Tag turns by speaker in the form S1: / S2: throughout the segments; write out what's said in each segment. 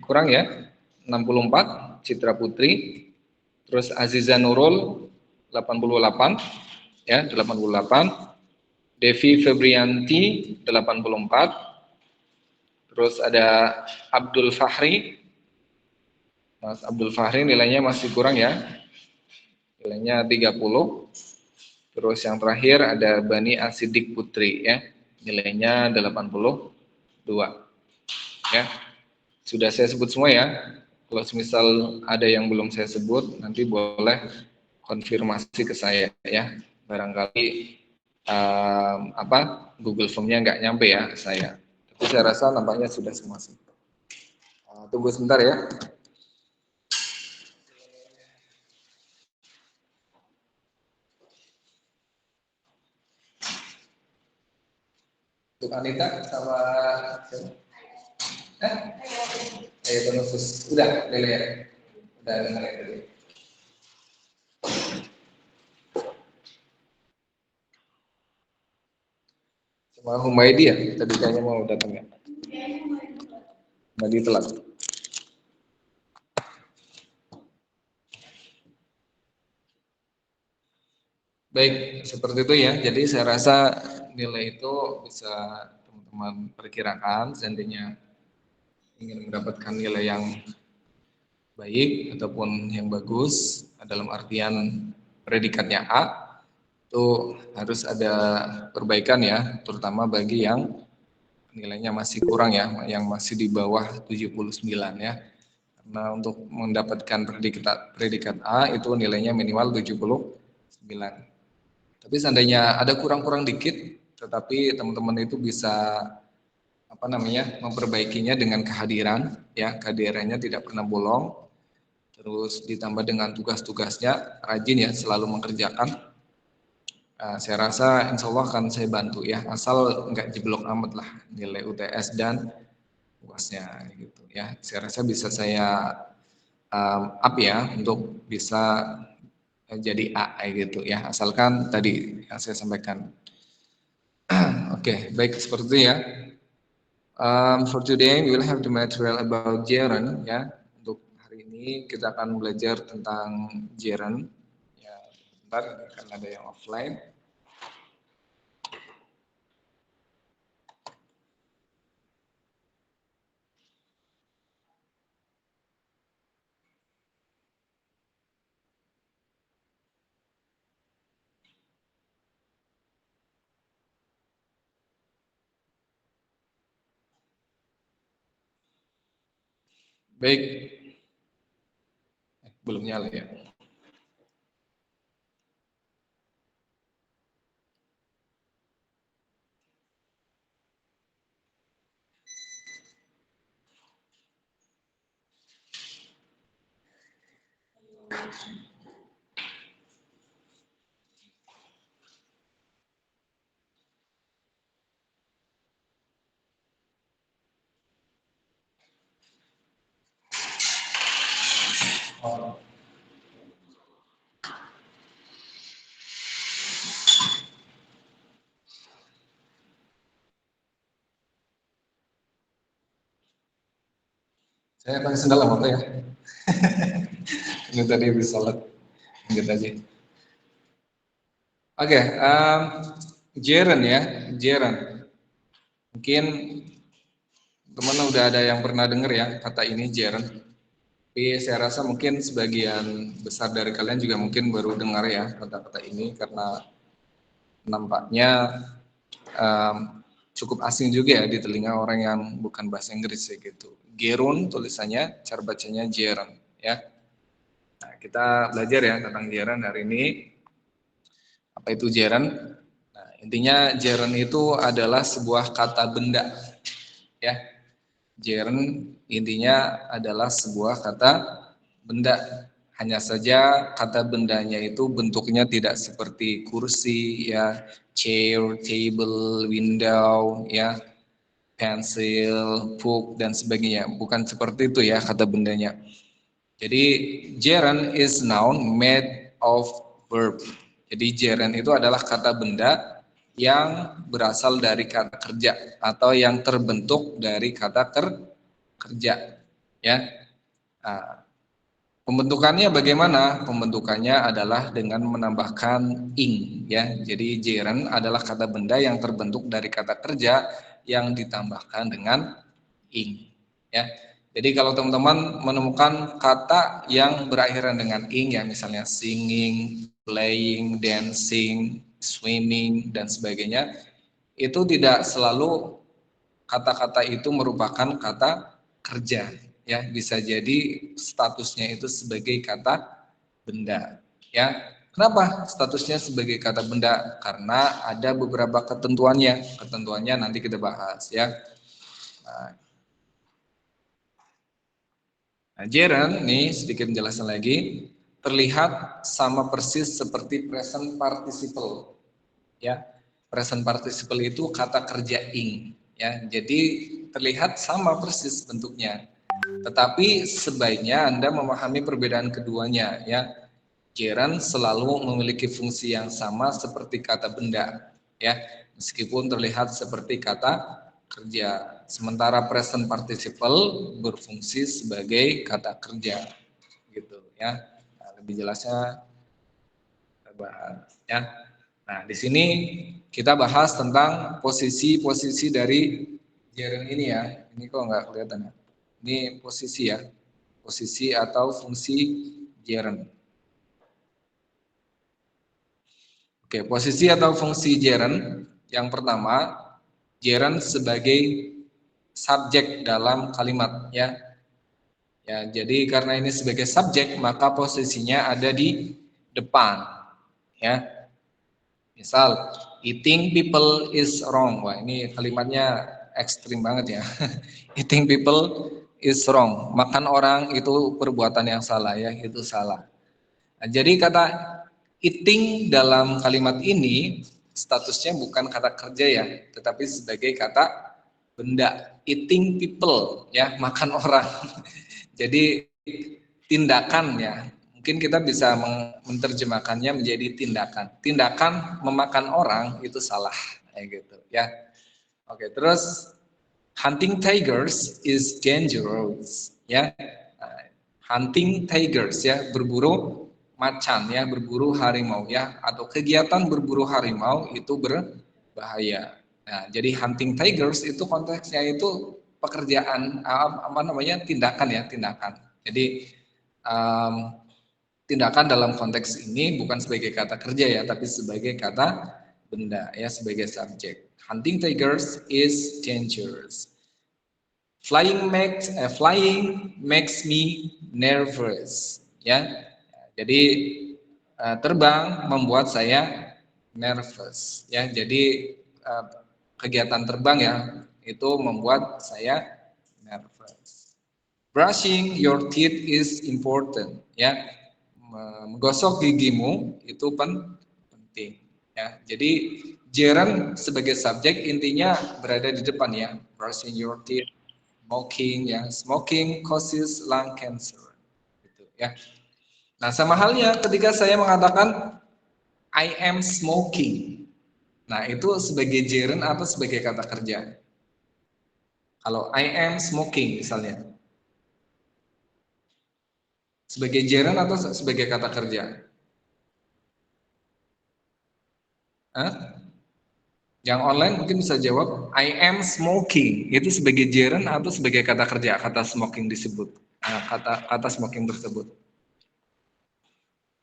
S1: kurang ya, 64, Citra Putri. Terus Aziza Nurul 88 ya, 88. Devi Febrianti 84. Terus ada Abdul Fahri. Mas Abdul Fahri nilainya masih kurang ya. Nilainya 30. Terus yang terakhir ada Bani Asidik Putri ya. Nilainya 82. Ya. Sudah saya sebut semua ya. Kalau misal ada yang belum saya sebut, nanti boleh konfirmasi ke saya ya. Barangkali Google Form-nya nggak nyampe ya ke saya. Tapi saya rasa nampaknya sudah semua sih. Tunggu sebentar ya. Untuk Anita sama Ayo Tonusus. Udah, Lele ya. Udah dengar ya tadi. Sama Humaydi ya, tadi kayaknya mau datang ya. Humaydi telat. Baik, seperti itu ya. Jadi saya rasa nilai itu bisa teman-teman perkirakan seandainya ingin mendapatkan nilai yang baik ataupun yang bagus dalam artian predikatnya A, itu harus ada perbaikan ya, terutama bagi yang nilainya masih kurang ya, yang masih di bawah 79 ya. Karena untuk mendapatkan predikat A itu nilainya minimal 79. Tapi seandainya ada kurang-kurang dikit, tetapi teman-teman itu bisa memperbaikinya dengan kehadiran ya, kehadirannya tidak pernah bolong, terus ditambah dengan tugas-tugasnya rajin ya, selalu mengerjakan. Saya rasa insya Allah akan saya bantu ya, asal nggak jeblok amat lah nilai UTS dan UASnya gitu ya. Saya rasa bisa saya up ya untuk bisa jadi A gitu ya, asalkan tadi yang saya sampaikan. Oke, baik seperti itu ya. For today we will have the material about Jaren ya. Untuk hari ini kita akan belajar tentang Jaren ya. Bentar, karena ada yang offline. Baik, belum nyala ya. Saya pakai sendal apa ya? Ini tadi habis salat, gitu aja. Oke, Jaren ya, Jaren. Mungkin teman udah ada yang pernah dengar ya kata ini Jaren. Tapi saya rasa mungkin sebagian besar dari kalian juga mungkin baru dengar ya kata-kata ini karena nampaknya cukup asing juga ya di telinga orang yang bukan bahasa Inggris ya gitu. Gerun tulisannya, cara bacanya Jaren ya. Nah, kita belajar ya tentang Jaren hari ini. Apa itu Jaren? Nah, intinya Jaren itu adalah sebuah kata benda ya. Jaren intinya adalah sebuah kata benda. Hanya saja kata bendanya itu bentuknya tidak seperti kursi ya, chair, table, window ya, pensil, book dan sebagainya. Bukan seperti itu ya kata bendanya. Jadi gerund is noun made of verb. Jadi gerund itu adalah kata benda yang berasal dari kata kerja atau yang terbentuk dari kata kerja. ya. Nah, pembentukannya bagaimana? Pembentukannya adalah dengan menambahkan ing, ya. Jadi gerund adalah kata benda yang terbentuk dari kata kerja yang ditambahkan dengan ing, ya. Jadi kalau teman-teman menemukan kata yang berakhiran dengan ing, ya misalnya singing, playing, dancing, swimming dan sebagainya, itu tidak selalu kata-kata itu merupakan kata kerja, ya. Bisa jadi statusnya itu sebagai kata benda, ya. Kenapa statusnya sebagai kata benda? Karena ada beberapa ketentuannya. Ketentuannya nanti kita bahas, ya. Nah, gerund nih sedikit menjelaskan lagi, terlihat sama persis seperti present participle, ya. Present participle itu kata kerja ing, ya. Jadi terlihat sama persis bentuknya. Tetapi sebaiknya Anda memahami perbedaan keduanya, ya. Gerund selalu memiliki fungsi yang sama seperti kata benda, ya. Meskipun terlihat seperti kata kerja. Sementara present participle berfungsi sebagai kata kerja, gitu, ya. Nah, lebih jelasnya kita bahas, ya. Nah, di sini kita bahas tentang posisi-posisi dari gerund ini, ya. Ini kok nggak kelihatan ya? Ini posisi, ya. Posisi atau fungsi gerund. Oke, posisi atau fungsi gerund yang pertama, gerund sebagai subjek dalam kalimat, ya. Ya, jadi karena ini sebagai subjek, maka posisinya ada di depan, ya. Misal, eating people is wrong. Wah, ini kalimatnya ekstrim banget, ya. Eating people is wrong. Makan orang itu perbuatan yang salah, ya, itu salah. Nah, jadi kata eating dalam kalimat ini statusnya bukan kata kerja, ya, tetapi sebagai kata benda. Eating people, ya, makan orang. Jadi tindakan, ya. Mungkin kita bisa menerjemahkannya menjadi tindakan. Tindakan memakan orang itu salah, kayak gitu, ya. Oke, terus hunting tigers is dangerous, ya. Hunting tigers, ya, berburu macan, ya, berburu harimau, ya, atau kegiatan berburu harimau itu berbahaya. Nah, jadi hunting tigers itu konteksnya itu pekerjaan, apa namanya, tindakan, ya, tindakan. Jadi tindakan dalam konteks ini bukan sebagai kata kerja, ya, tapi sebagai kata benda, ya, sebagai subjek. Hunting tigers is dangerous. Flying makes me nervous, ya. Jadi terbang membuat saya nervous, ya. Jadi kegiatan terbang, ya, itu membuat saya nervous. Brushing your teeth is important, ya. Menggosok gigimu itu penting, ya. Jadi gerund sebagai subjek intinya berada di depan, ya. Brushing your teeth, smoking, ya. Smoking causes lung cancer, gitu, ya. Nah, sama halnya ketika saya mengatakan I am smoking. Nah, itu sebagai gerund atau sebagai kata kerja? Kalau I am smoking misalnya, sebagai gerund atau sebagai kata kerja? Hah? Yang online mungkin bisa jawab, I am smoking. Itu sebagai gerund atau sebagai kata kerja, kata smoking disebut. Nah, kata smoking tersebut.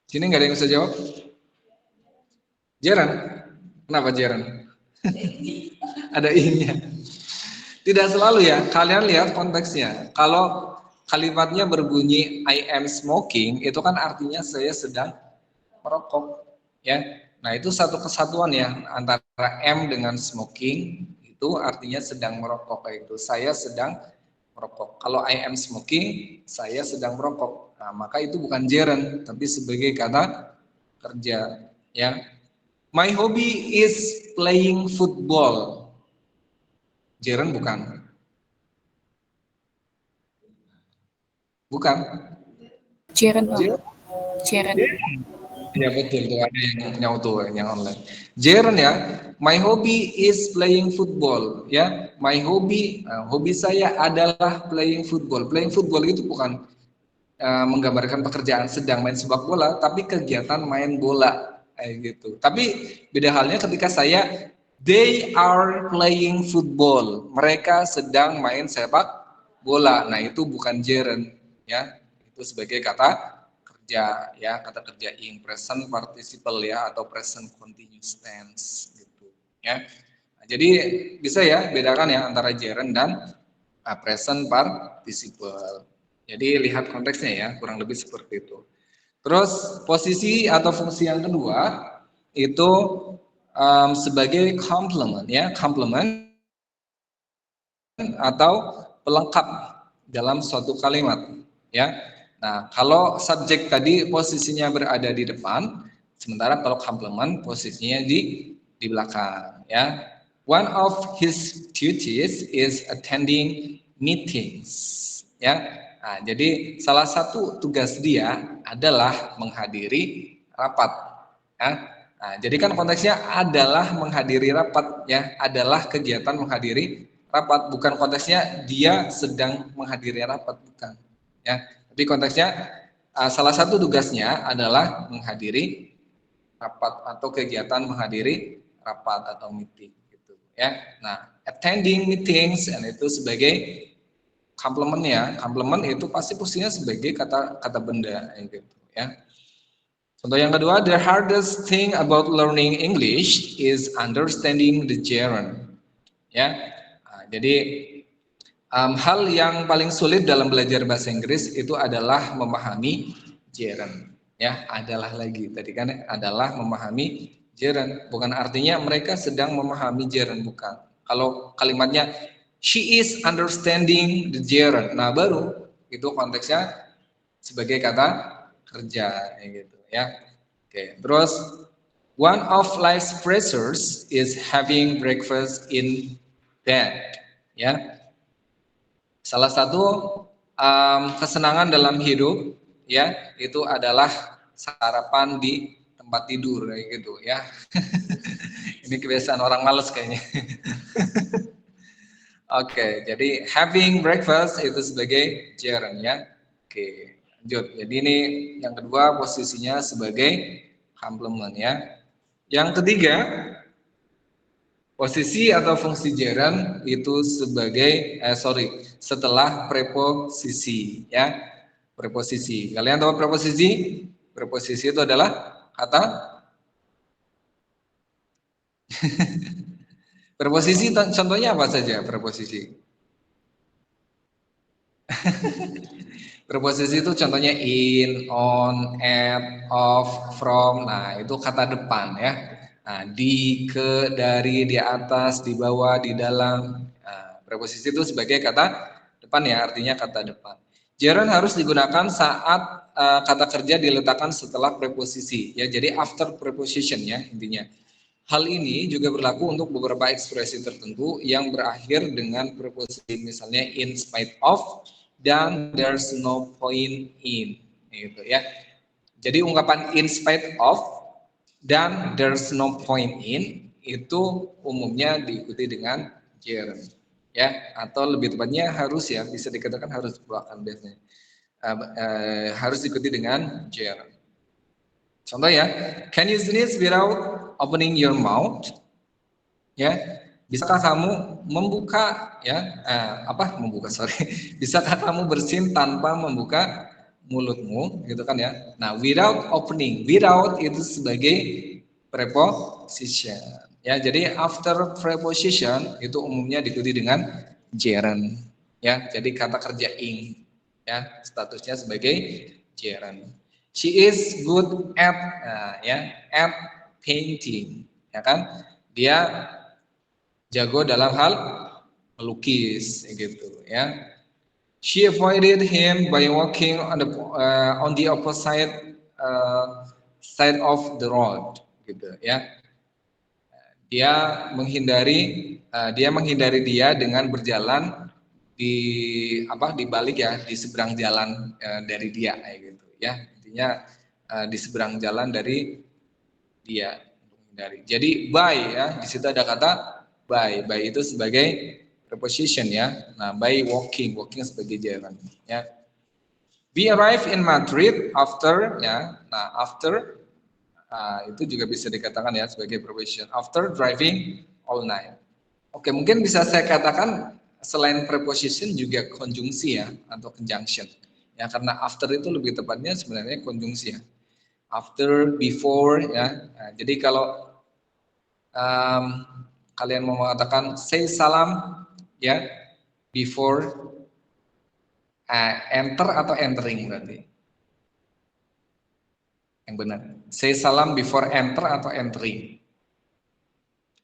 S1: Sini nggak ada yang bisa jawab? Gerund. Kenapa gerund? Ada ing-nya. Tidak selalu, ya. Kalian lihat konteksnya. Kalau kalimatnya berbunyi I am smoking, itu kan artinya saya sedang merokok, ya. Nah, itu satu kesatuan, ya, antara M dengan smoking, itu artinya sedang merokok, itu saya sedang merokok. Kalau I am smoking, saya sedang merokok. Nah, maka itu bukan gerund, tapi sebagai kata kerja, ya. My hobby is playing football. Gerund bukan? Bukan.
S2: Jaren, Jaren.
S1: Ya betul, tuh ada yang nyautu yang online. Gerund, ya. My hobby is playing football, ya. My hobby, hobi saya adalah playing football. Playing football itu bukan menggambarkan pekerjaan sedang main sepak bola, tapi kegiatan main bola, kayak gitu. Tapi beda halnya ketika saya, they are playing football. Mereka sedang main sepak bola. Nah itu bukan gerund, ya. Itu sebagai kata kerja, ya, kata kerja in present participle, ya, atau present continuous tense gitu, ya. Nah, jadi bisa ya bedakan ya antara gerund dan present participle. Jadi lihat konteksnya ya, kurang lebih seperti itu. Terus posisi atau fungsi yang kedua itu sebagai complement, ya, complement atau pelengkap dalam suatu kalimat, ya. Nah, kalau subjek tadi posisinya berada di depan, sementara kalau complement posisinya di belakang, ya. One of his duties is attending meetings, ya. Nah, jadi salah satu tugas dia adalah menghadiri rapat, ya. Nah, jadi kan konteksnya adalah menghadiri rapat, ya, adalah kegiatan menghadiri rapat, bukan konteksnya dia sedang menghadiri rapat, bukan, ya. Tapi konteksnya salah satu tugasnya adalah menghadiri rapat atau kegiatan menghadiri rapat atau meeting gitu, ya. Nah, attending meetings and itu sebagai complement-nya. Complement itu pasti posisinya sebagai kata benda gitu, ya. Contoh yang kedua, the hardest thing about learning English is understanding the gerund, ya. Nah, jadi hal yang paling sulit dalam belajar bahasa Inggris itu adalah memahami gerund, ya. Adalah lagi tadi kan adalah memahami gerund, bukan artinya mereka sedang memahami gerund, bukan. Kalau kalimatnya she is understanding the gerund, nah baru itu konteksnya sebagai kata kerja, gitu, ya. Oke, terus one of life's pleasures is having breakfast in bed, ya. Salah satu kesenangan dalam hidup, ya, itu adalah sarapan di tempat tidur, kayak gitu, ya. Ini kebiasaan orang malas kayaknya. Oke, jadi having breakfast itu sebagai gerund, ya. Oke, lanjut. Jadi ini yang kedua posisinya sebagai complement, ya. Yang ketiga, posisi atau fungsi gerund itu sebagai setelah preposisi, ya. Preposisi. Kalian tahu preposisi? Preposisi itu adalah kata preposisi, contohnya apa saja preposisi? Preposisi itu contohnya in, on, at, of, from. Nah, itu kata depan, ya. Nah, di, ke, dari, di atas, di bawah, di dalam. Nah, preposisi itu sebagai kata depan, ya, artinya kata depan. Gerund harus digunakan saat kata kerja diletakkan setelah preposisi, ya. Jadi after preposition, ya, intinya. Hal ini juga berlaku untuk beberapa ekspresi tertentu yang berakhir dengan preposisi, misalnya in spite of dan there's no point in, gitu, ya. Jadi ungkapan in spite of dan there's no point in itu umumnya diikuti dengan gerund, ya, atau lebih tepatnya harus, ya, bisa dikatakan harus bahkan biasanya harus diikuti dengan gerund. Contoh, ya, can you sneeze without opening your mouth? Ya, bisakah kamu membuka, ya, bisakah kamu bersin tanpa membuka mulutmu, gitu kan, ya. Nah, without opening, without itu sebagai preposition, ya. Jadi after preposition itu umumnya diikuti dengan gerund, ya. Jadi kata kerja ing, ya, statusnya sebagai gerund. She is good at, at painting, ya kan. Dia jago dalam hal melukis, gitu, ya. She avoided him by walking on the opposite side of the road, gitu, ya. Dia menghindari dia dengan berjalan di balik, ya, di seberang jalan dari dia, gitu, ya. Intinya di seberang jalan dari dia, Hindari. Jadi by ya, di situ ada kata by. By itu sebagai preposition ya. Nah, by walking, walking sebagai jalan ya. We arrive in Madrid after ya. Nah, after itu juga bisa dikatakan ya sebagai preposition. After driving all night. Oke, mungkin bisa saya katakan selain preposition juga konjungsi ya atau conjunction. Ya, karena after itu lebih tepatnya sebenarnya konjungsi ya. After, before ya. Nah, jadi kalau kalian mau mengatakan say salam ya before enter atau entering berarti yang benar. Say salam before enter atau entering.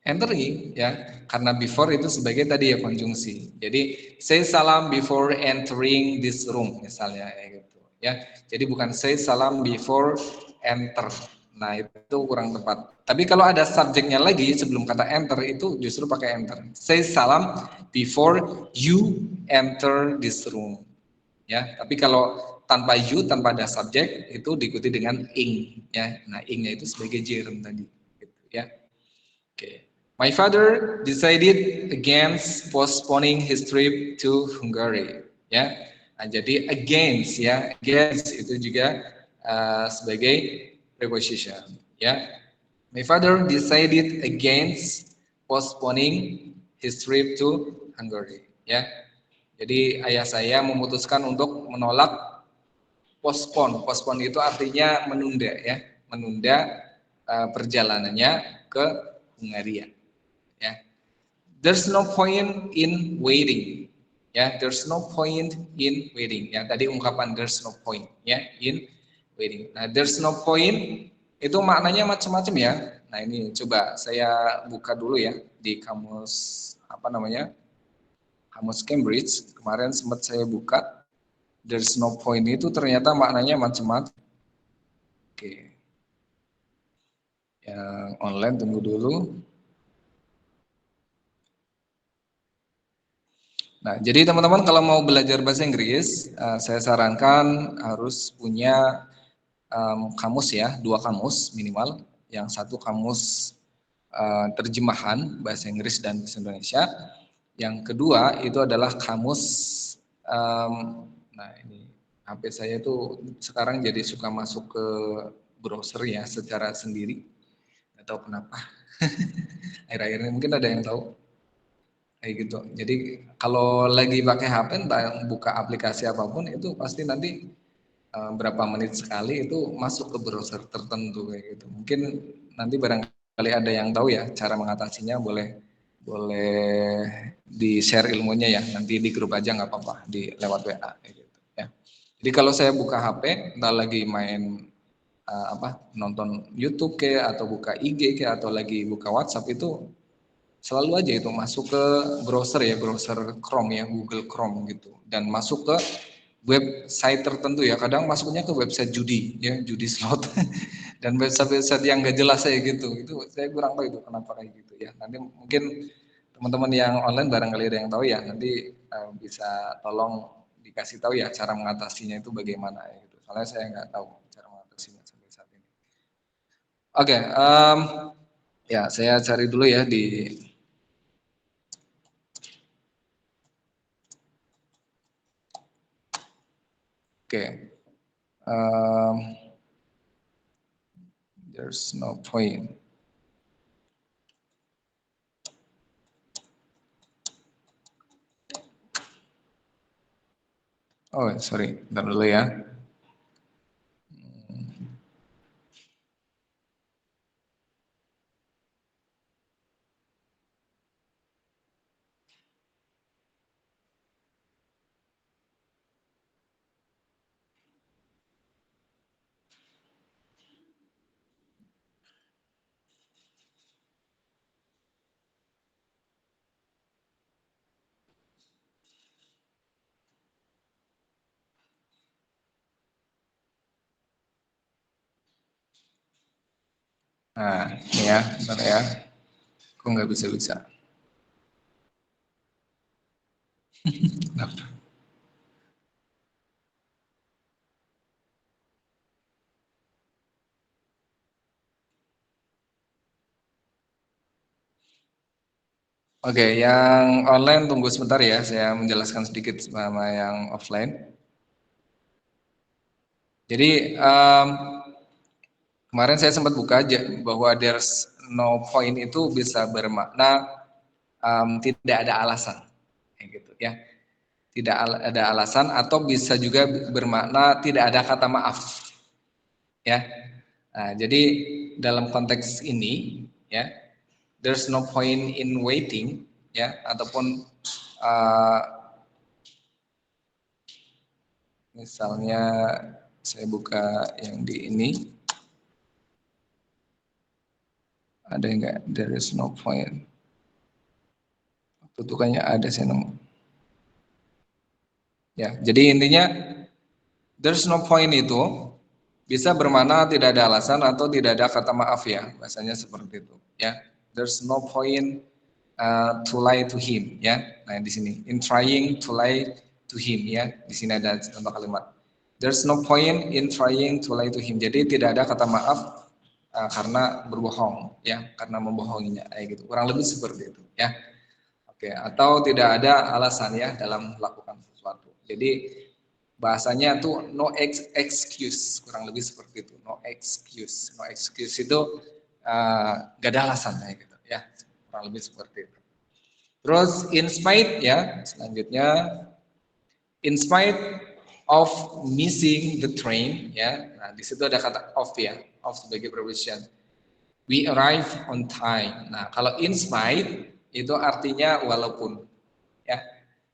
S1: Entering ya, karena before itu sebagai tadi ya konjungsi. Jadi say salam before entering this room misalnya ya gitu ya. Jadi bukan say salam before enter. Nah, itu kurang tepat. Tapi kalau ada subjeknya lagi sebelum kata enter itu justru pakai enter. Say salam before you enter this room. Ya, tapi kalau tanpa you, tanpa ada subjek itu diikuti dengan ing ya. Nah, ingnya itu sebagai gerund tadi gitu ya. Oke. My father decided against postponing his trip to Hungary. Ya, nah, jadi against ya, against itu juga sebagai preposition. Ya, my father decided against postponing his trip to Hungary. Ya, jadi ayah saya memutuskan untuk menolak postpone. Postpone itu artinya menunda ya, menunda perjalanannya ke Hungaria. Ya, there's no point in waiting. Ya, there's no point in waiting. Ya, tadi ungkapan there's no point ya in waiting. Nah, there's no point itu maknanya macam-macam ya. Nah, ini coba saya buka dulu ya di kamus apa namanya? Kamus Cambridge. Kemarin sempat saya buka. There's no point itu ternyata maknanya macam-macam. Oke. Yang online tunggu dulu. Nah, jadi teman-teman kalau mau belajar bahasa Inggris, saya sarankan harus punya kamus ya, 2 kamus minimal. Yang satu kamus terjemahan bahasa Inggris dan bahasa Indonesia. Yang kedua itu adalah kamus, nah ini HP saya itu sekarang jadi suka masuk ke browser ya secara sendiri. Nggak tahu kenapa. Akhir-akhir ini mungkin ada yang tahu. Kayak gitu. Jadi kalau lagi pakai HP entah buka aplikasi apapun itu pasti nanti berapa menit sekali itu masuk ke browser tertentu kayak gitu. Mungkin nanti barangkali ada yang tahu ya cara mengatasinya, boleh di share ilmunya ya, nanti di grup aja nggak apa-apa, di lewat WA kayak gitu ya. Jadi kalau saya buka HP entah lagi main nonton YouTube kayak atau buka IG kayak atau lagi buka WhatsApp itu selalu aja itu masuk ke browser ya, browser Chrome ya, Google Chrome gitu, dan masuk ke website tertentu ya, kadang masuknya ke website judi ya, judi slot dan website-website yang gak jelas kayak gitu, itu saya kurang tahu itu kenapa kayak gitu ya. Nanti mungkin teman-teman yang online barangkali ada yang tahu ya, nanti bisa tolong dikasih tahu ya cara mengatasinya itu bagaimana ya gitu, soalnya saya nggak tahu cara mengatasinya sampai saat ini. Oke, ya saya cari dulu ya di. Oke, there's no point. Oh, sorry, bentar dulu ya. Nah, ini ya, bentar ya. Kok nggak bisa-bisa? Oke, yang online tunggu sebentar ya, saya menjelaskan sedikit sama yang offline. Jadi kemarin saya sempat buka aja bahwa there's no point itu bisa bermakna tidak ada alasan, kayak gitu ya. Tidak ada alasan atau bisa juga bermakna tidak ada kata maaf, ya. Nah, jadi dalam konteks ini, ya, there's no point in waiting, ya, ataupun misalnya saya buka yang di ini, ada enggak? There is no point. Tutukannya ada saya nemu. Ya, jadi intinya there's no point itu bisa bermakna tidak ada alasan atau tidak ada kata maaf ya, bahasanya seperti itu. Ya, there's no point to lie to him. Ya, nah di sini in trying to lie to him ya, di sini ada contoh kalimat. There's no point in trying to lie to him. Jadi tidak ada kata maaf karena berbohong ya, karena membohonginya kayak gitu. Kurang lebih seperti itu ya. Oke, atau tidak ada alasan ya dalam melakukan sesuatu. Jadi bahasanya tuh no excuse, kurang lebih seperti itu. No excuse. No excuse itu gak ada alasan ya gitu ya. Kurang lebih seperti itu. Terus in spite ya, selanjutnya in spite of missing the train ya. Nah, di situ ada kata of ya, of sebagai preposition. We arrive on time. Nah, kalau in spite itu artinya walaupun ya.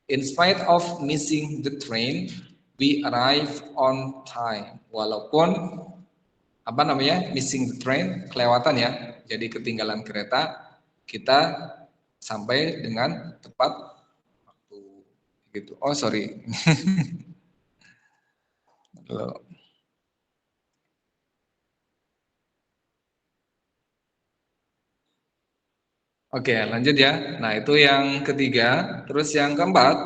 S1: In spite of missing the train, we arrive on time. Walaupun apa namanya? Missing the train, kelewatan ya. Jadi ketinggalan kereta, kita sampai dengan tepat waktu gitu. Oh, sorry. Oke, lanjut ya. Nah, itu yang ketiga. Terus yang keempat,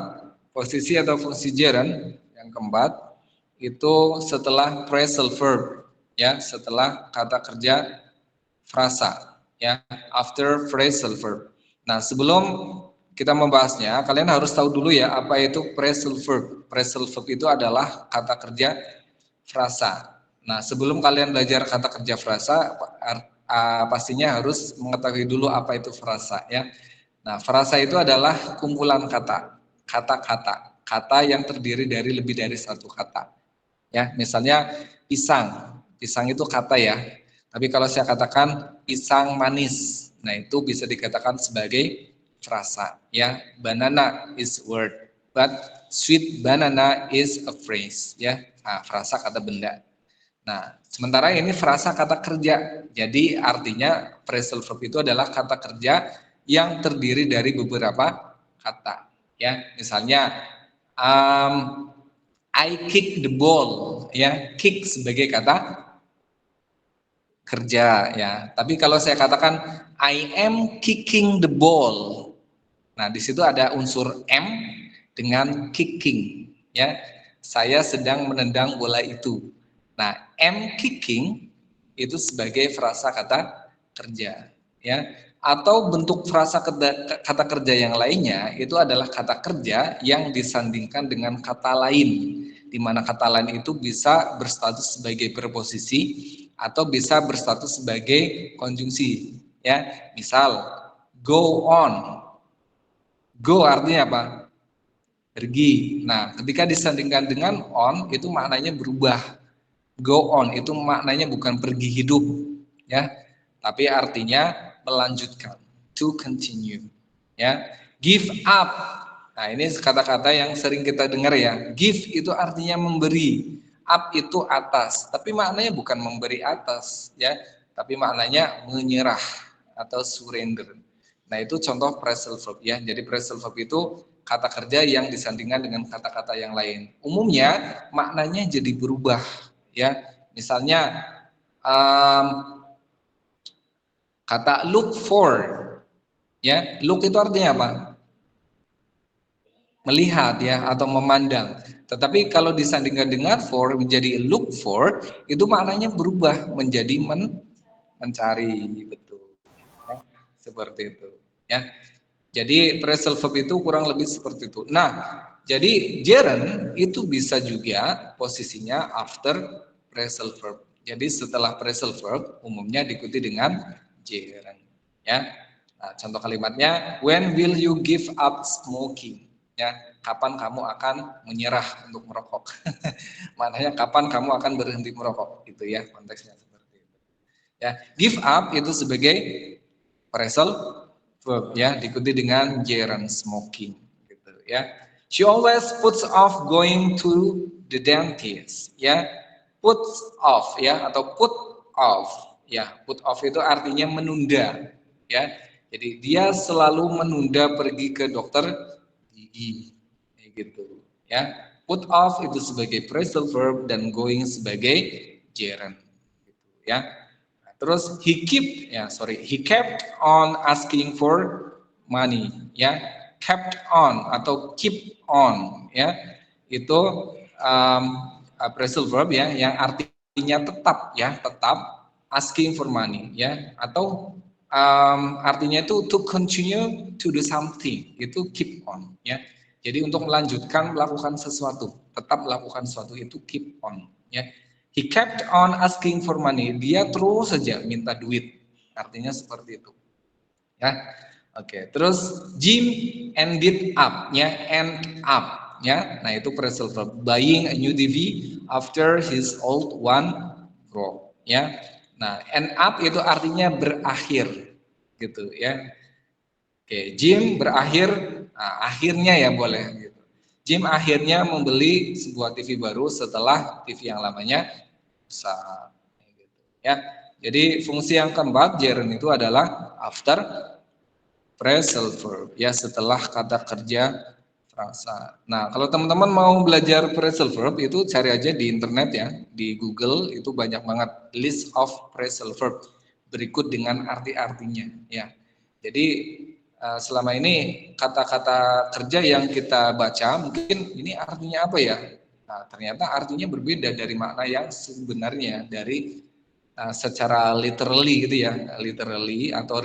S1: posisi atau fungsi gerund yang keempat itu setelah phrasal verb, ya, setelah kata kerja frasa, ya, after phrasal verb. Nah, sebelum kita membahasnya, kalian harus tahu dulu ya apa itu phrasal verb. Phrasal verb itu adalah kata kerja frasa. Nah, sebelum kalian belajar kata kerja frasa, pastinya harus mengetahui dulu apa itu frasa ya. Nah, frasa itu adalah kumpulan kata, kata-kata, kata yang terdiri dari lebih dari satu kata. Ya, misalnya pisang, pisang itu kata ya. Tapi kalau saya katakan pisang manis, nah itu bisa dikatakan sebagai frasa. Ya, banana is word, but sweet banana is a phrase. Ya, nah, frasa kata benda. Nah, sementara ini frasa kata kerja. Jadi artinya phrasal verb itu adalah kata kerja yang terdiri dari beberapa kata. Ya, misalnya I kick the ball. Ya, kick sebagai kata kerja. Ya, tapi kalau saya katakan I am kicking the ball. Nah, di situ ada unsur am dengan kicking. Ya, saya sedang menendang bola itu. Nah, am kicking itu sebagai frasa kata kerja, ya. Atau bentuk frasa kata kerja yang lainnya itu adalah kata kerja yang disandingkan dengan kata lain, di mana kata lain itu bisa berstatus sebagai preposisi atau bisa berstatus sebagai konjungsi, ya. Misal go on. Go artinya apa? Pergi. Nah, ketika disandingkan dengan on itu maknanya berubah. Go on itu maknanya bukan pergi hidup, ya, tapi artinya melanjutkan, to continue, ya. Give up. Nah, ini kata-kata yang sering kita dengar ya. Give itu artinya memberi, up itu atas, tapi maknanya bukan memberi atas, ya, tapi maknanya menyerah atau surrender. Nah, itu contoh phrasal verb ya. Jadi phrasal verb itu kata kerja yang disandingkan dengan kata-kata yang lain. Umumnya maknanya jadi berubah ya. Misalnya kata look for ya. Look itu artinya apa? Melihat ya atau memandang. Tetapi kalau disandingkan dengan for menjadi look for itu maknanya berubah menjadi mencari, betul. Ya, seperti itu ya. Jadi phrasal verb itu kurang lebih seperti itu. Nah, jadi gerund itu bisa juga posisinya after phrasal verb. Jadi setelah phrasal verb umumnya diikuti dengan gerund. Ya. Nah, contoh kalimatnya, when will you give up smoking? Ya, kapan kamu akan menyerah untuk merokok? Maknanya kapan kamu akan berhenti merokok? Gitu ya, konteksnya seperti itu. Ya, give up itu sebagai phrasal verb ya, diikuti dengan gerund smoking gitu ya. She always puts off going to the dentist ya. Puts off ya atau put off ya. Put off itu artinya menunda ya. Jadi dia selalu menunda pergi ke dokter gigi gitu ya. Put off itu sebagai phrasal verb dan going sebagai gerund gitu ya. Terus he kept on asking for money ya, kept on atau keep on ya, itu phrasal verb ya yang artinya tetap ya, tetap asking for money ya, atau artinya itu to continue to do something, itu keep on ya. Jadi untuk melanjutkan melakukan sesuatu, tetap melakukan sesuatu itu keep on ya. He kept on asking for money. Dia terus saja minta duit. Artinya seperti itu. Ya. Oke, terus Jim ended up ya, end up ya. Nah, itu phrasal verb buying a new TV after his old one broke ya. Nah, end up itu artinya berakhir gitu ya. Oke, Jim berakhir, nah, akhirnya ya boleh gitu. Jim akhirnya membeli sebuah TV baru setelah TV yang lamanya rusak. Gitu, ya. Jadi fungsi yang keempat gerund itu adalah after phrasal verb ya, setelah kata kerja frasa. Nah, kalau teman-teman mau belajar phrasal verb itu cari aja di internet ya, di Google itu banyak banget list of phrasal verb berikut dengan arti-artinya ya. Jadi selama ini kata-kata kerja yang kita baca mungkin ini artinya apa ya? Nah, ternyata artinya berbeda dari makna yang sebenarnya dari secara literally gitu ya, literally atau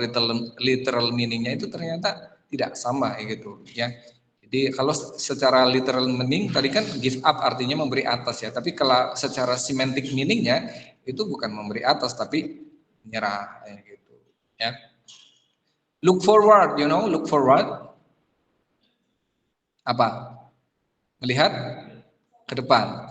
S1: literal meaningnya itu ternyata tidak sama gitu ya. Jadi kalau secara literal meaning tadi kan give up artinya memberi atas ya, tapi kalau secara semantic meaningnya itu bukan memberi atas tapi menyerah gitu ya. Look forward, look forward. Apa? Melihat ke depan.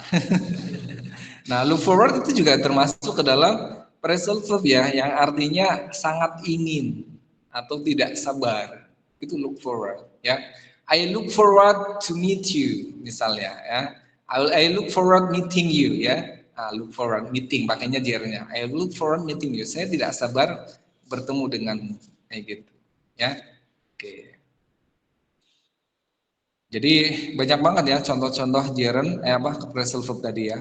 S1: Nah, look forward itu juga termasuk ke dalam phrasal verb ya, yang artinya sangat ingin atau tidak sabar. Itu look forward ya. I look forward to meet you misalnya ya. I look forward meeting you ya. Nah, look forward meeting pakainya gerundnya. I look forward meeting you. Saya tidak sabar bertemu denganmu kayak gitu ya. Oke. Jadi banyak banget ya contoh-contoh gerund phrasal verb tadi ya,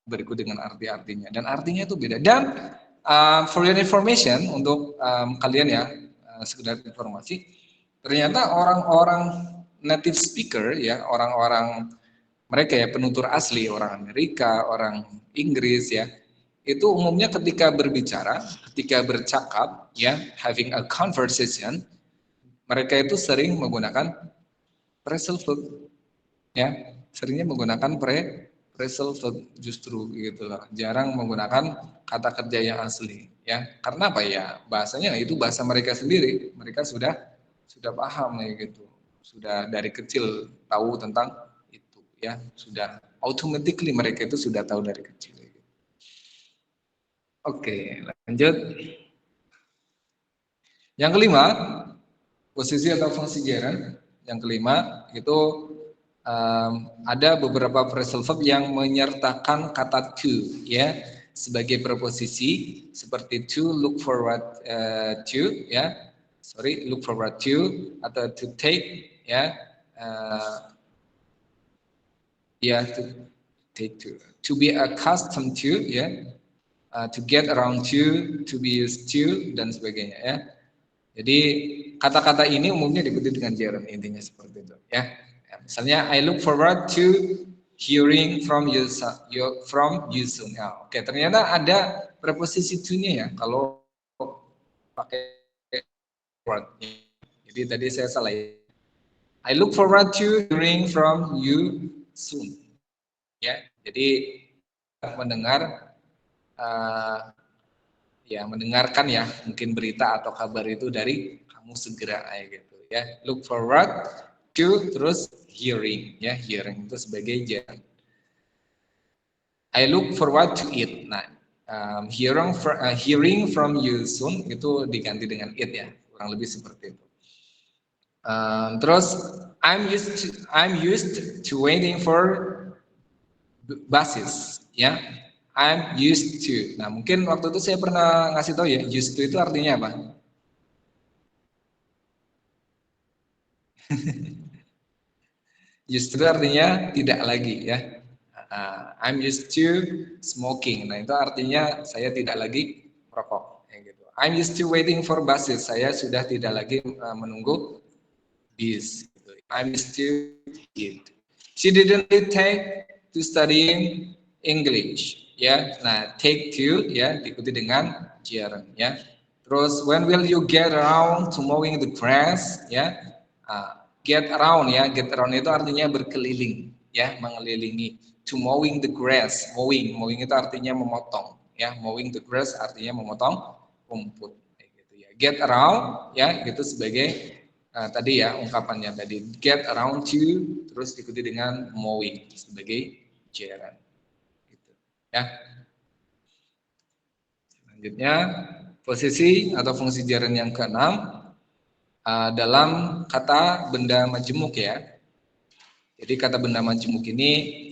S1: berikut dengan arti-artinya dan artinya itu beda. Dan for your information untuk kalian ya, sekedar informasi, ternyata orang-orang native speaker ya, orang-orang mereka ya penutur asli, orang Amerika, orang Inggris ya, itu umumnya ketika berbicara, ketika bercakap ya, having a conversation, mereka itu sering menggunakan phrasal verb ya, seringnya menggunakan phrasal verb justru gitu loh, jarang menggunakan kata kerja yang asli ya. Karena apa ya, bahasanya itu bahasa mereka sendiri, mereka sudah paham ya gitu, sudah dari kecil tahu tentang itu ya, sudah automatically mereka itu sudah tahu dari kecil gitu. Oke, lanjut yang kelima, posisi atau fungsi gerund yang kelima itu ada beberapa phrasal verb yang menyertakan kata to ya sebagai preposisi seperti to look forward to ya, look forward to atau to take ya, to take to be accustomed to ya, to get around to be used to dan sebagainya ya. Jadi kata-kata ini umumnya diikuti dengan gerund, intinya seperti itu ya. Misalnya I look forward to hearing from you soon. Ya, oke, ternyata ada preposisi to-nya ya kalau pakai word Jadi tadi saya salah ya. I look forward to hearing from you soon. Ya, jadi mendengar ya mendengarkan ya mungkin berita atau kabar itu dari kamu segera gitu ya. Look forward to terus hearing ya, hearing itu sebagai jangan. I look forward to it. Nah, hearing from you soon itu diganti dengan it ya, kurang lebih seperti itu. Terus I'm used to waiting for buses ya. I'm used to. Nah, mungkin waktu itu saya pernah ngasih tahu ya, used to itu artinya apa? Used to artinya tidak lagi ya. I'm used to smoking. Nah, itu artinya saya tidak lagi merokok gitu. I'm used to waiting for buses. Saya sudah tidak lagi menunggu bis. Gitu. I'm used to it. She didn't take to studying English. Ya, nah take to ya diikuti dengan gerund ya. Terus when will you get around to mowing the grass ya? Get around ya, get around itu artinya berkeliling ya, mengelilingi. To mowing the grass, mowing itu artinya memotong ya, mowing the grass artinya memotong rumput gitu ya. Get around ya gitu sebagai tadi ya ungkapannya tadi get around to terus diikuti dengan mowing sebagai gerund gitu ya. Selanjutnya posisi atau fungsi gerund yang keenam dalam kata benda majemuk ya. Jadi kata benda majemuk ini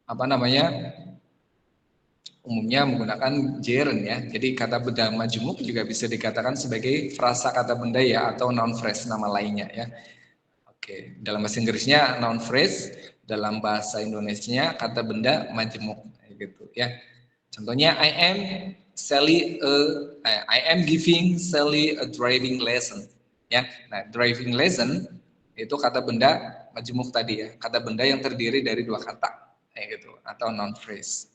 S1: apa namanya? Umumnya menggunakan gerund ya. Jadi kata benda majemuk juga bisa dikatakan sebagai frasa kata benda ya atau noun phrase nama lainnya ya. Oke, dalam bahasa Inggrisnya noun phrase, dalam bahasa Indonesianya kata benda majemuk gitu ya. Contohnya I am giving Sally a driving lesson ya. Nah, driving lesson itu kata benda majemuk tadi ya, kata benda yang terdiri dari dua kata kayak gitu atau noun phrase.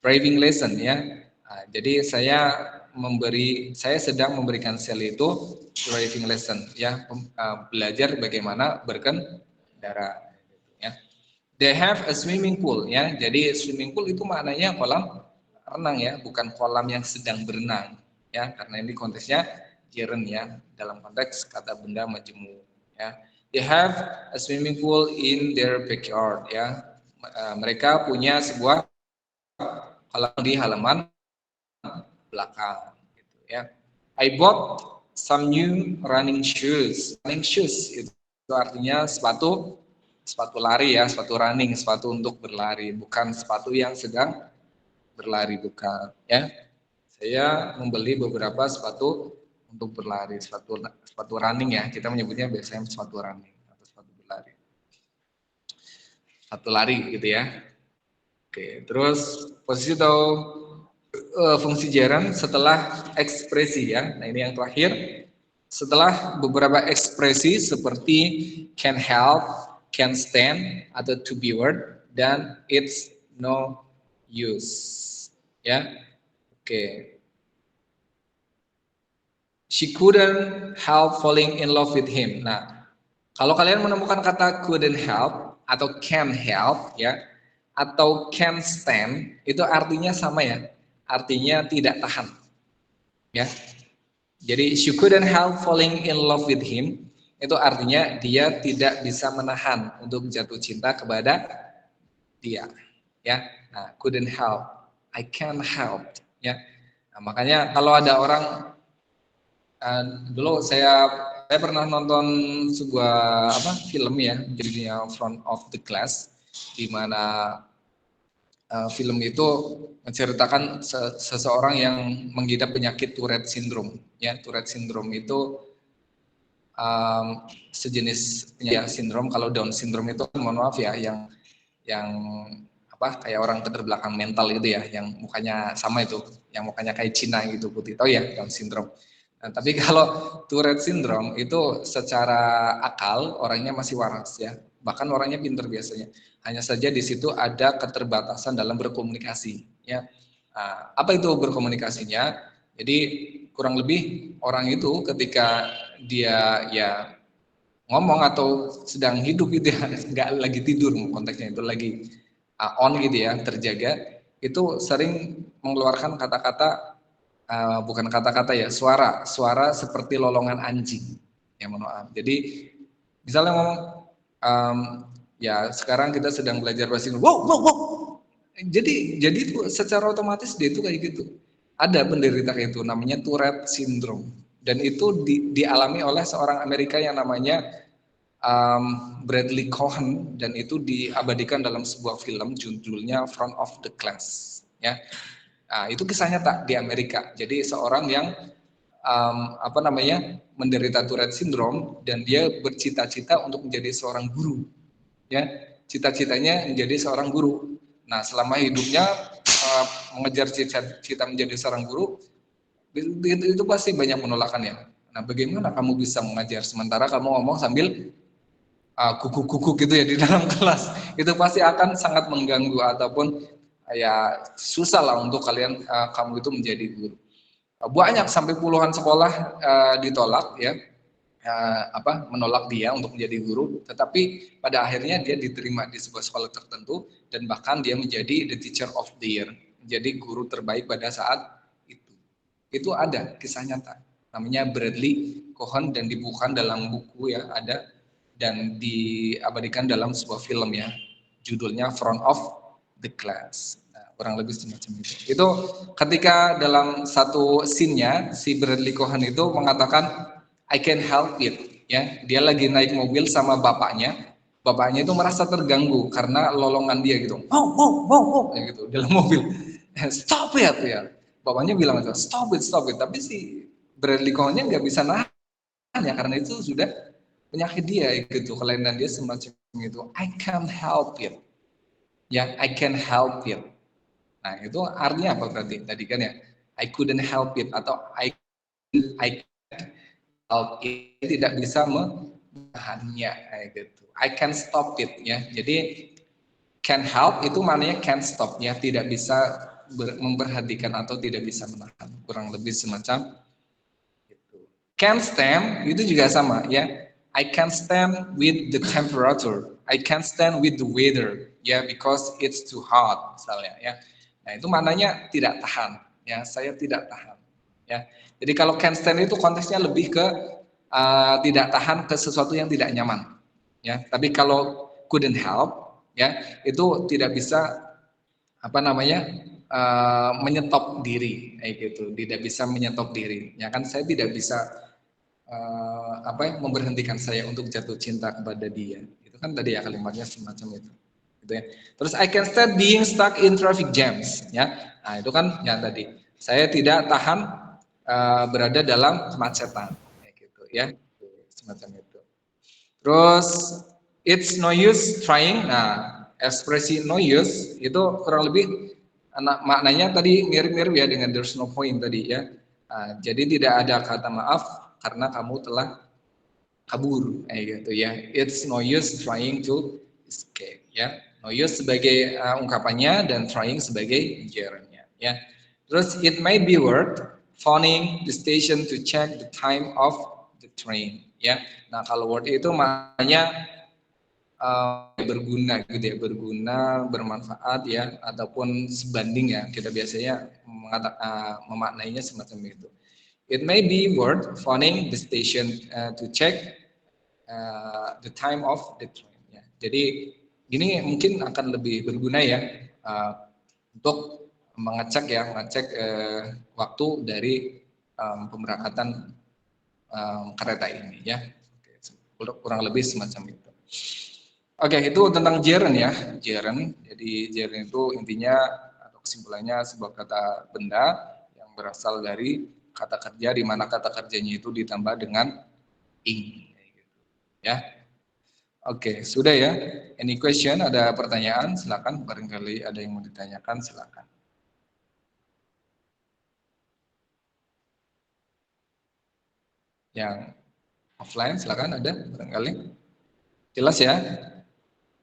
S1: Driving lesson ya. Nah, jadi saya sedang memberikan Sally itu driving lesson ya, belajar bagaimana berkendara ya. They have a swimming pool ya. Jadi swimming pool itu maknanya kolam renang ya, bukan kolam yang sedang berenang ya, karena ini konteksnya gerund ya, dalam konteks kata benda majemuk ya. They have a swimming pool in their backyard ya. Mereka punya sebuah kolam di halaman belakang gitu ya. I bought some new running shoes. Running shoes itu artinya sepatu lari ya, sepatu running, sepatu untuk berlari, bukan sepatu yang sedang berlari, bukan ya. Saya membeli beberapa sepatu untuk berlari, sepatu running ya, kita menyebutnya biasanya sepatu running atau sepatu berlari, sepatu lari gitu ya. Oke, terus posisi atau fungsi gerund setelah ekspresi ya. Nah, ini yang terakhir. Setelah beberapa ekspresi seperti can help, can stand atau to be word dan it's no use. Ya. Oke. She couldn't help falling in love with him. Nah, kalau kalian menemukan kata couldn't help atau can help ya atau can stand itu artinya sama ya. Artinya tidak tahan. Ya. Jadi she couldn't help falling in love with him itu artinya dia tidak bisa menahan untuk jatuh cinta kepada dia. Ya. Nah, couldn't help. I can't help ya. Nah, makanya kalau ada orang dulu saya pernah nonton sebuah film ya, judulnya Front of the Class, di mana film itu menceritakan seseorang yang mengidap penyakit Tourette syndrome. Ya, Tourette syndrome itu sejenis penyakit sindrom. Kalau Down syndrome itu, mohon maaf ya, yang kayak orang keterbelakang mental gitu ya, yang mukanya sama itu, yang mukanya kayak Cina gitu putih. Tahu ya Down syndrome. Nah, tapi kalau Tourette syndrome itu secara akal orangnya masih waras ya, bahkan orangnya pintar biasanya. Hanya saja di situ ada keterbatasan dalam berkomunikasi. Ya, apa itu berkomunikasinya? Jadi kurang lebih orang itu ketika dia ya ngomong atau sedang hidup gitu ya, nggak lagi tidur konteksnya itu lagi on gitu ya, terjaga, itu sering mengeluarkan kata-kata bukan kata-kata ya, suara seperti lolongan anjing. Ya mohon maaf. Jadi misalnya ngomong ya sekarang kita sedang belajar bahasa Inggris. Wow, wow, wow. Jadi itu secara otomatis dia itu kayak gitu. Ada penderita itu namanya Tourette syndrome dan itu dialami oleh seorang Amerika yang namanya Bradley Cohen dan itu diabadikan dalam sebuah film judulnya Front of the Class ya. Nah, itu kisahnya tak di Amerika. Jadi seorang yang menderita Tourette syndrome dan dia bercita-cita untuk menjadi seorang guru. Ya, cita-citanya menjadi seorang guru. Nah, selama hidupnya mengejar cita-cita menjadi seorang guru itu pasti banyak penolakan ya. Nah, bagaimana kamu bisa mengajar sementara kamu ngomong sambil kuku-kuku gitu ya di dalam kelas? Itu pasti akan sangat mengganggu ataupun ya susah lah untuk kalian kamu itu menjadi guru. Banyak sampai puluhan sekolah ditolak ya, menolak dia untuk menjadi guru, tetapi pada akhirnya dia diterima di sebuah sekolah tertentu dan bahkan dia menjadi the teacher of the year, menjadi guru terbaik pada saat itu. Itu ada kisah nyata, namanya Bradley Cohen dan dibukukan dalam buku ya ada dan diabadikan dalam sebuah film ya, judulnya Front of the Class. Kurang lebih semacam itu. Itu ketika dalam satu scene-nya si Bradley Cohen itu mengatakan I can help it ya. Dia lagi naik mobil sama bapaknya. Bapaknya itu merasa terganggu karena lolongan dia gitu. Oh, ya gitu dalam mobil. Stop it ya. Bapaknya bilang itu stop it. Tapi si Bradley Cohen-nya nggak bisa nahan ya karena itu sudah penyakit dia gitu. Kelainan dia semacam itu. I can't help it. Ya, I can help it. Nah, itu artinya apa berarti? Tadi kan ya, I couldn't help it atau I can't help it, tidak bisa menahannya kayak gitu. I can stop it ya. Jadi can help itu maknanya can stop ya, tidak bisa memperhatikan atau tidak bisa menahan. Kurang lebih semacam itu. Can stand itu juga sama ya. I can stand with the temperature. I can stand with the weather ya because it's too hot misalnya ya. Nah, itu maknanya tidak tahan ya, saya tidak tahan ya. Jadi kalau can stand itu konteksnya lebih ke tidak tahan ke sesuatu yang tidak nyaman ya. Tapi kalau couldn't help ya, itu tidak bisa menyetop diri kayak gitu, tidak bisa menyetop diri. Ya kan saya tidak bisa memberhentikan saya untuk jatuh cinta kepada dia. Itu kan tadi ya kalimatnya semacam itu. Gitu ya. Terus I can stand being stuck in traffic jams ya. Nah, itu kan yang tadi. Saya tidak tahan berada dalam kemacetan kayak gitu ya. Semacam itu. Terus it's no use trying. Nah, ekspresi no use itu kurang lebih maknanya tadi mirip-mirip ya dengan there's no point tadi ya. Nah, jadi tidak ada kata maaf karena kamu telah kabur kayak gitu ya. It's no use trying to escape ya. No use sebagai ungkapannya dan trying sebagai gerundnya ya. Terus it may be worth phoning the station to check the time of the train ya. Nah, kalau word itu maknanya berguna gitu ya, berguna, bermanfaat ya, ataupun sebanding ya. Kita biasanya memaknainya semacam itu. It may be worth phoning the station to check the time of the train. Ya. Jadi ini mungkin akan lebih berguna ya untuk mengecek waktu dari pemberangkatan kereta ini ya. Kurang lebih semacam itu. Oke, itu tentang gerund ya, gerund. Jadi gerund itu intinya atau kesimpulannya sebuah kata benda yang berasal dari kata kerja di mana kata kerjanya itu ditambah dengan ing. Ya. Oke, sudah ya. Any question? Ada pertanyaan? Silakan. Barangkali ada yang mau ditanyakan, silakan. Yang offline, silakan ada barangkali. Jelas ya?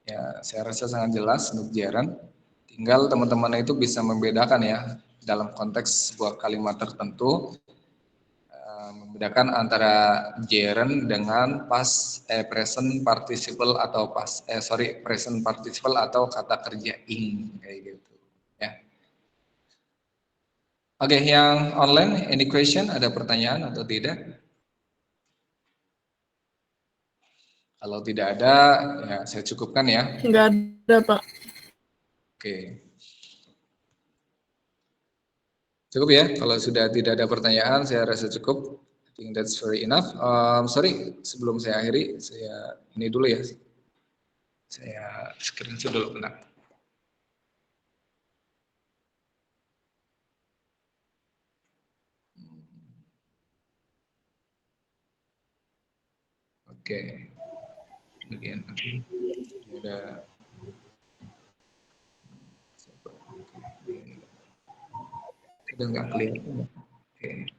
S1: Ya, saya rasa sangat jelas untuk gerund. Tinggal teman-teman itu bisa membedakan ya dalam konteks sebuah kalimat tertentu Bedakan antara gerund dengan present participle atau present participle atau kata kerja ing kayak gitu ya. Oke, yang online any question, ada pertanyaan atau tidak? Kalau tidak ada ya saya cukupkan ya.
S2: Enggak ada, Pak.
S1: Oke. Cukup ya, kalau sudah tidak ada pertanyaan saya rasa cukup. I think that's very enough. Sorry, sebelum saya akhiri, saya ini dulu ya. Saya screenshot dulu bentar. Oke. Kemudian ada udah nggak kelihatan. Oke.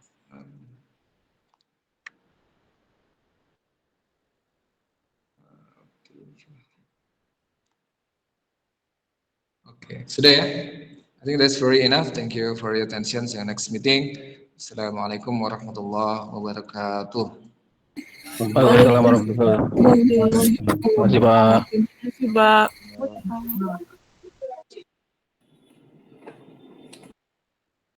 S1: Oke, sudah ya. I think that's very enough. Thank you for your attention. See you next meeting. Assalamualaikum warahmatullahi wabarakatuh.
S3: Waalaikumsalam warahmatullahi wabarakatuh. Terima kasih, Pak.
S2: Terima kasih, Pak.